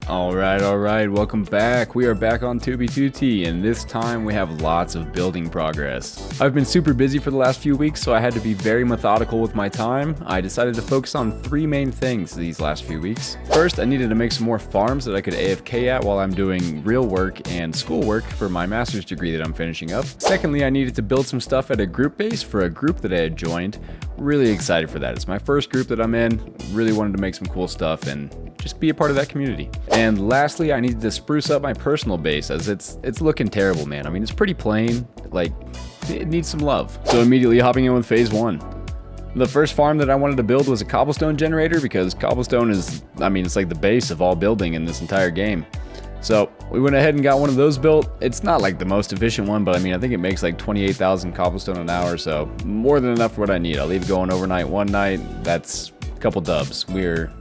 All right, welcome back. We are back on Tubi2T, and this time we have lots of building progress. I've been super busy for the last few weeks, so I had to be very methodical with my time. I decided to focus on three main things these last few weeks. First, I needed to make some more farms that I could AFK at while I'm doing real work and schoolwork for my master's degree that I'm finishing up. Secondly, I needed to build some stuff at a group base for a group that I had joined. Really excited for that. It's my first group that I'm in. Really wanted to make some cool stuff and just be a part of that community. And lastly, I needed to spruce up my personal base as it's looking terrible, man. I mean, it's pretty plain, like it needs some love. So immediately hopping in with phase one. The first farm that I wanted to build was a cobblestone generator because cobblestone is, I mean, it's like the base of all building in this entire game. So we went ahead and got one of those built. It's not like the most efficient one, but I mean, I think it makes like 28,000 cobblestone an hour. So more than enough for what I need. I'll leave it going overnight one night. That's a couple dubs. We're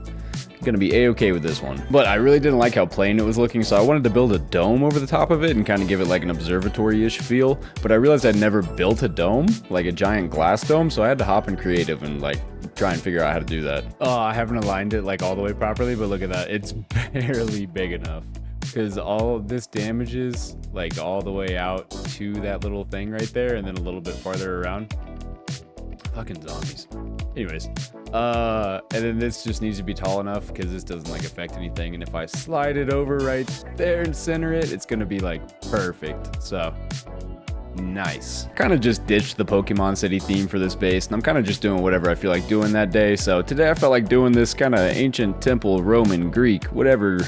gonna be a-okay with this one. But I really didn't like how plain it was looking, so I wanted to build a dome over the top of it and kind of give it like an observatory-ish feel. But I realized I'd never built a dome, like a giant glass dome, so I had to hop in creative and like try and figure out how to do that. Oh, I haven't aligned it like all the way properly, but look at that. It's barely big enough because all of this damages like all the way out to that little thing right there and then a little bit farther around. Fucking zombies. Anyways, and then this just needs to be tall enough because this doesn't like affect anything, and if I slide it over right there and center it, it's gonna be like perfect. So nice. Kind of just ditched the Pokemon City theme for this base, and I'm kind of just doing whatever I feel like doing that day. So today I felt like doing this kind of ancient temple, Roman, Greek, whatever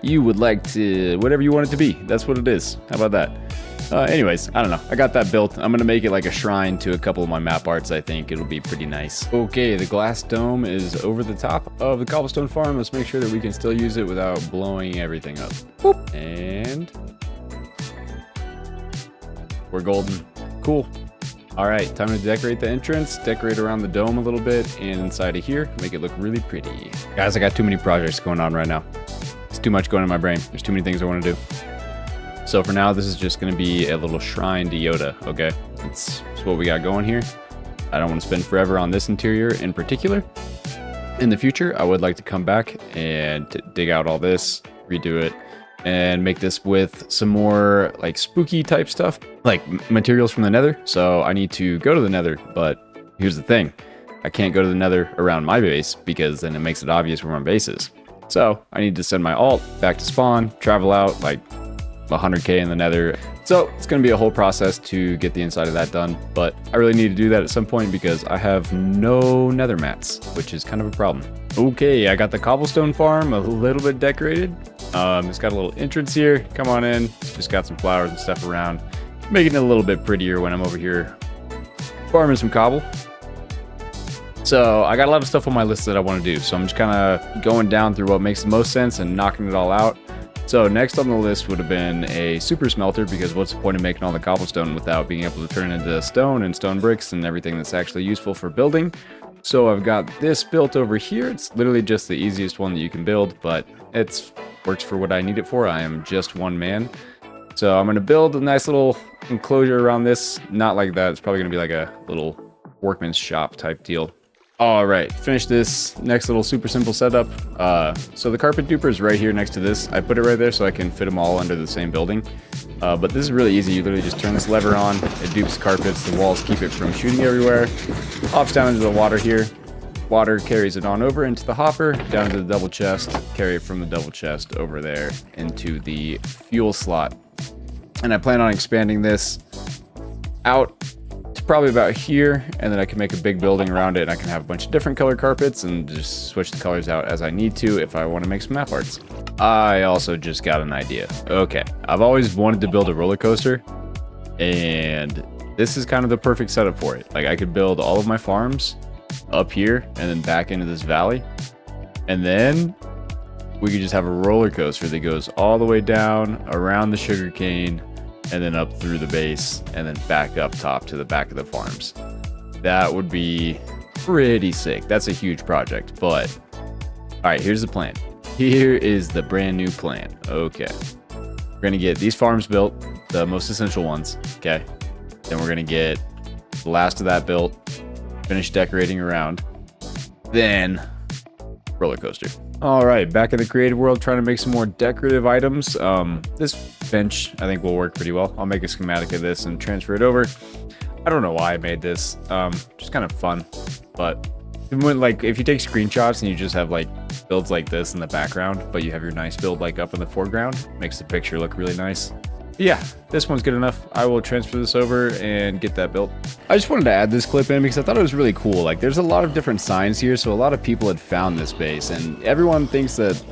you would like to, whatever you want it to be. That's what it is. How about that? Anyways, I don't know. I got that built. I'm going to make it like a shrine to a couple of my map arts. I think it'll be pretty nice. Okay, the glass dome is over the top of the cobblestone farm. Let's make sure that we can still use it without blowing everything up. Boop. And we're golden. Cool. All right, time to decorate the entrance, decorate around the dome a little bit, and inside of here, make it look really pretty. Guys, I got too many projects going on right now. It's too much going in my brain. There's too many things I want to do. So for now, this is just going to be a little shrine to Yoda, okay? It's what we got going here. I don't want to spend forever on this interior in particular. In the future, I would like to come back and dig out all this, redo it, and make this with some more like spooky type stuff, like materials from the Nether. So I need to go to the Nether, but here's the thing. I can't go to the Nether around my base because then it makes it obvious where my base is. So I need to send my alt back to spawn, travel out like 100k in the Nether. So it's going to be a whole process to get the inside of that done, but I really need to do that at some point because I have no Nether mats, which is kind of a problem. Okay, I got the cobblestone farm a little bit decorated. It's got a little entrance here. Come on in. Just got some flowers and stuff around, making it a little bit prettier when I'm over here farming some cobble. So I got a lot of stuff on my list that I want to do, so I'm just kind of going down through what makes the most sense and knocking it all out. So next on the list would have been a super smelter, because what's the point of making all the cobblestone without being able to turn it into stone and stone bricks and everything that's actually useful for building. So I've got this built over here. It's literally just the easiest one that you can build, but it works for what I need it for. I am just one man. So I'm going to build a nice little enclosure around this. Not like that. It's probably going to be like a little workman's shop type deal. All right, finish this next little super simple setup. So the carpet duper is right here next to this. I put it right there so I can fit them all under the same building. But this is really easy. You literally just turn this lever on. It dupes carpets. The walls keep it from shooting everywhere. Hops down into the water here. Water carries it on over into the hopper, down into the double chest. Carry it from the double chest over there into the fuel slot. And I plan on expanding this out probably about here, and then I can make a big building around it, and I can have a bunch of different color carpets and just switch the colors out as I need to if I want to make some map arts. I also just got an idea. Okay, I've always wanted to build a roller coaster, and this is kind of the perfect setup for it. Like I could build all of my farms up here and then back into this valley, and then we could just have a roller coaster that goes all the way down around the sugarcane and then up through the base, and then back up top to the back of the farms. That would be pretty sick. That's a huge project, but all right, here's the plan. Here is the brand new plan. Okay, we're gonna get these farms built, the most essential ones. Okay, then we're gonna get the last of that built, finish decorating around, then roller coaster. All right, back in the creative world, trying to make some more decorative items. This bench, I think, will work pretty well. I'll make a schematic of this and transfer it over. I don't know why I made this. Just kind of fun. But like, if you take screenshots and you just have like builds like this in the background, but you have your nice build like up in the foreground, makes the picture look really nice. But yeah, this one's good enough. I will transfer this over and get that built. I just wanted to add this clip in because I thought it was really cool. Like, there's a lot of different signs here, so a lot of people had found this base, and everyone thinks that,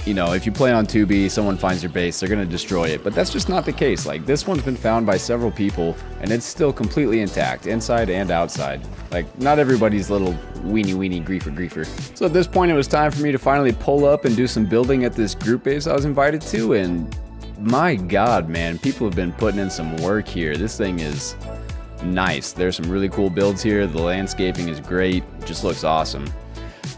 you know, if you play on 2B, someone finds your base, they're going to destroy it. But that's just not the case. Like, this one's been found by several people, and it's still completely intact, inside and outside. Like, not everybody's little weenie griefer. So at this point, it was time for me to finally pull up and do some building at this group base I was invited to, and my god, man, people have been putting in some work here. This thing is nice. There's some really cool builds here. The landscaping is great. It just looks awesome.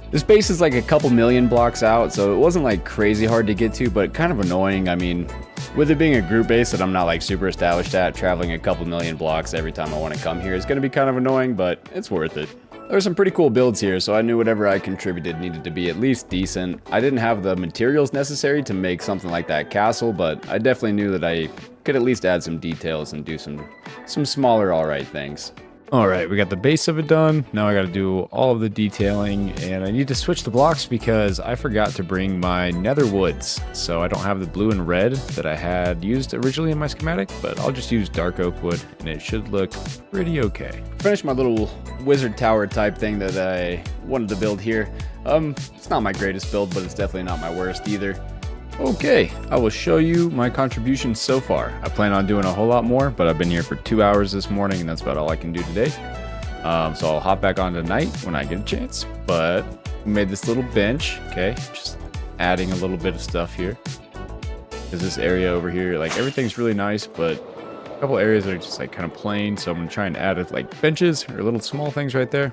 This base is like a couple million blocks out, so it wasn't like crazy hard to get to, but kind of annoying. I mean, with it being a group base that I'm not like super established at, traveling a couple million blocks every time I want to come here is going to be kind of annoying, but it's worth it. There's some pretty cool builds here, so I knew whatever I contributed needed to be at least decent. I didn't have the materials necessary to make something like that castle, but I definitely knew that I could at least add some details and do some smaller alright things. Alright, we got the base of it done. Now I gotta do all of the detailing, and I need to switch the blocks because I forgot to bring my nether woods. So I don't have the blue and red that I had used originally in my schematic, but I'll just use dark oak wood and it should look pretty okay. Finished my little wizard tower type thing that I wanted to build here. It's not my greatest build, but it's definitely not my worst either. Okay, I will show you my contributions so far. I plan on doing a whole lot more, but I've been here for 2 hours this morning, and that's about all I can do today. So I'll hop back on tonight when I get a chance. But we made this little bench, okay? Just adding a little bit of stuff here. There's this area over here, like everything's really nice, but a couple areas are just like kind of plain, so I'm gonna try and add like benches or little small things right there.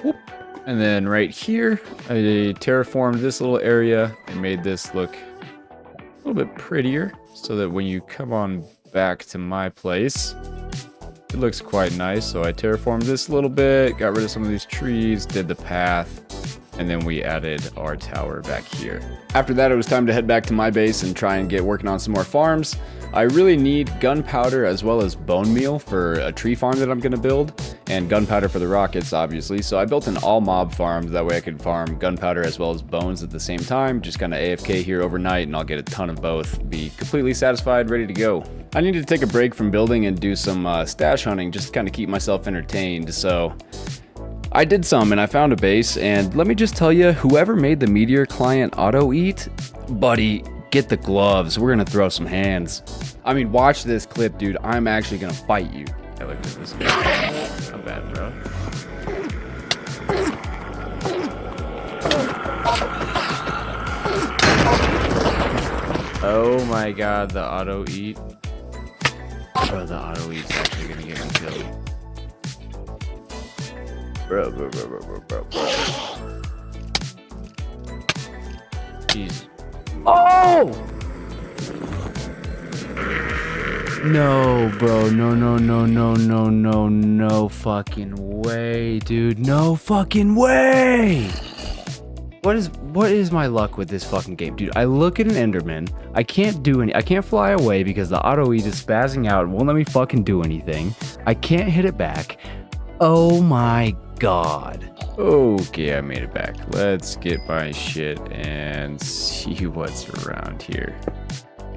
Whoop. And then right here, I terraformed this little area and made this look a little bit prettier so that when you come on back to my place, it looks quite nice. So I terraformed this a little bit, got rid of some of these trees, did the path, and then we added our tower back here. After that, it was time to head back to my base and try and get working on some more farms. I really need gunpowder as well as bone meal for a tree farm that I'm going to build, and gunpowder for the rockets, obviously. So I built an all mob farm, that way I could farm gunpowder as well as bones at the same time. Just kind of AFK here overnight, and I'll get a ton of both. Be completely satisfied, ready to go. I needed to take a break from building and do some stash hunting, just to kind of keep myself entertained. So I did some, and I found a base, and let me just tell you, whoever made the Meteor client auto eat, buddy, get the gloves. We're gonna throw some hands. I mean, watch this clip, dude. I'm actually gonna fight you. Hey, look at this. Not bad, bro. Oh my god, the auto eat. Bro, the auto eat's actually gonna get me killed. Bro. Jeez. Oh! No, bro. No fucking way, dude. No fucking way! What is my luck with this fucking game? Dude, I look at an Enderman. I can't do any. I can't fly away because the auto eat is spazzing out and won't let me fucking do anything. I can't hit it back. Oh my god. Okay, I made it back. Let's get my shit and see what's around here.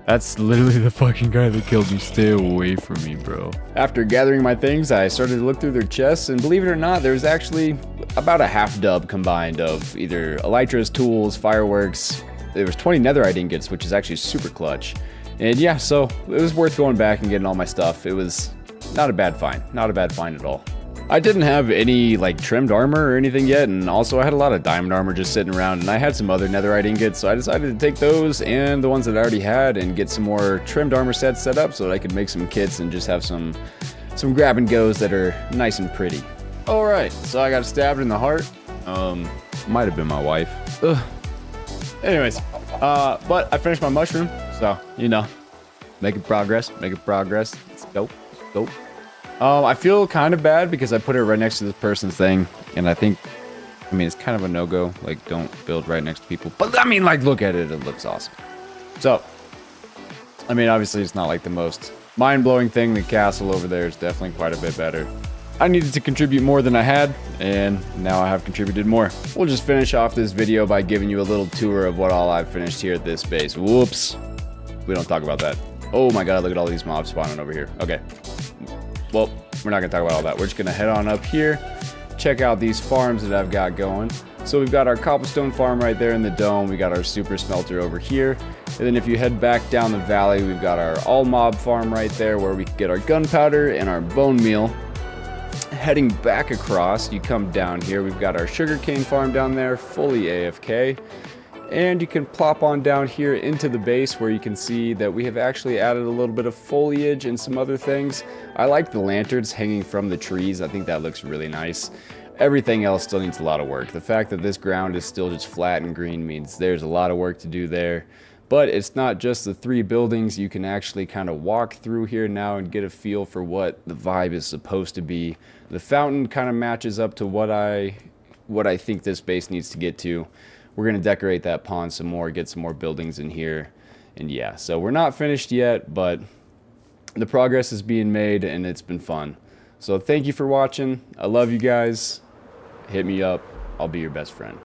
That's literally the fucking guy that killed me. Stay away from me, bro. After gathering my things, I started to look through their chests, and believe it or not, there's actually about a half dub combined of either elytras, tools, fireworks. There was 20 netherite ingots, which is actually super clutch. And yeah, so it was worth going back and getting all my stuff. It was not a bad find. Not a bad find at all. I didn't have any like trimmed armor or anything yet, and also I had a lot of diamond armor just sitting around, and I had some other netherite ingots, so I decided to take those and the ones that I already had and get some more trimmed armor sets set up so that I could make some kits and just have some grab and goes that are nice and pretty. Alright, so I got stabbed in the heart. Might have been my wife. Ugh. Anyways, but I finished my mushroom, so, you know, making progress. It's dope. I feel kind of bad because I put it right next to this person's thing, and I think I mean, it's kind of a no-go. Like, don't build right next to people. But, I mean, like, look at it. It looks awesome. So, I mean, obviously, it's not like the most mind-blowing thing. The castle over there is definitely quite a bit better. I needed to contribute more than I had, and now I have contributed more. We'll just finish off this video by giving you a little tour of what all I've finished here at this base. Whoops. We don't talk about that. Oh my god, look at all these mobs spawning over here. Okay. Well, we're not going to talk about all that. We're just going to head on up here, check out these farms that I've got going. So we've got our cobblestone farm right there in the dome. We got our super smelter over here. And then if you head back down the valley, we've got our all mob farm right there where we can get our gunpowder and our bone meal. Heading back across, you come down here, we've got our sugarcane farm down there, fully AFK. And you can plop on down here into the base where you can see that we have actually added a little bit of foliage and some other things. I like the lanterns hanging from the trees. I think that looks really nice. Everything else still needs a lot of work. The fact that this ground is still just flat and green means there's a lot of work to do there. But it's not just the 3 buildings. You can actually kind of walk through here now and get a feel for what the vibe is supposed to be. The fountain kind of matches up to what I think this base needs to get to. We're going to decorate that pond some more, get some more buildings in here. And yeah, so we're not finished yet, but the progress is being made and it's been fun. So thank you for watching. I love you guys. Hit me up. I'll be your best friend.